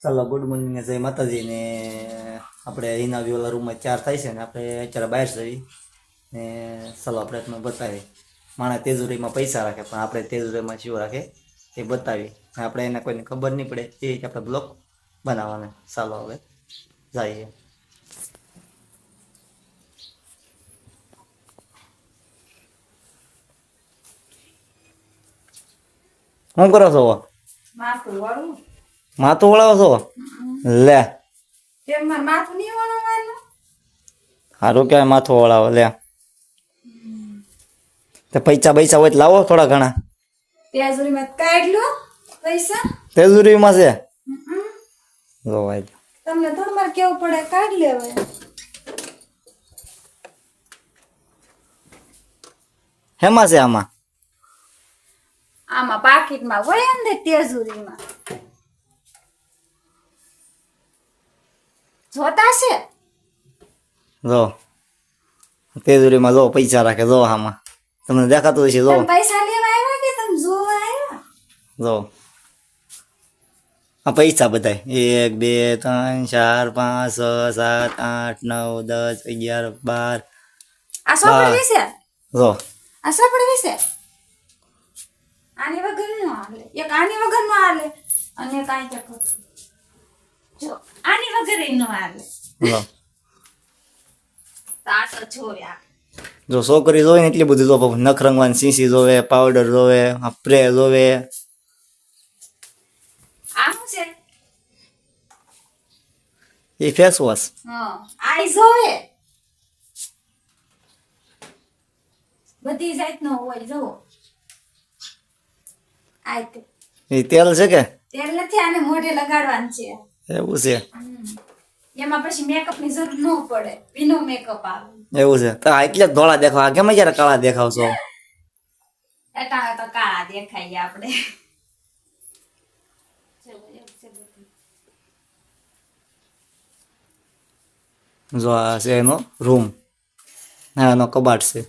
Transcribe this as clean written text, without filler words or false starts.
ચાલો good morning જય માતાજી ને આપણે અહીંના વાળા રૂમમાં 4 થાય છે ને આપણે અત્યારે બહાર જઈએ ને ચાલો આપણે તમને બતાવીએ માણસ તેજુરીમાં પૈસા રાખે પણ આપણે તેજુરીમાં શું રાખે એ બતાવી આપણે એને કોઈને ખબર નહીં પડે એ રીતે આપણે બ્લોગ બનાવવાના ચાલો હવે જઈએ શું કરો છો માથું વળાવો છો લે સારું કહેવાય માથું વળાવો લે તે પૈસા પૈસા હોય તો લાવો થોડા ઘણા તેજુરીમાં છે જો ભાઈ તમને થોડું મારે કેવું પડે કાઢ લેવાય હેમાં છે આમાં આમાં પાકીટમાં હોય અંદર તેજુરીમાં જોતા છે જો તેજુરીમાં જો પૈસા રાખે જો આમાં તમને દેખાતું હશે જો તમે પૈસા લેવા આવ્યા કે તમે જોવા આવ્યા જો આ પૈસા બધાય 1 2 3 4 5 6 7 8 9 10 11 12 આ સોપડ વિશે જો આ સોપડ વિશે આની વગર નો હાલે એક આની વગર નો હાલે અને કાઈ ચકો જો આની વગર નો હાલે જો તા તો જોયા જો છોકરી જોવે ને એટલી બધી જો નખ રંગવાની સીસી જોવે પાવડર જોવે સ્પ્રે જોવે આ શું છે એ ફેસ વોશ હા આઈ જોવે બધી જાતનો હોય જો આઈ તે એ તેલ છે કે તેલ નથી આને મોઢે લગાડવાનું છે એવું છે એમાં પછી મેકઅપ ની જરૂર ન પડે વિનો મેકઅપ આવે એવું છે તો આ એટલે જ ધોળા દેખાવ આ કેમ જયારે કાળા દેખાવ છો એટા તો કાળા દેખાઈએ આપણે જો આ છે એનો રૂમ હા એનો કબાટ છે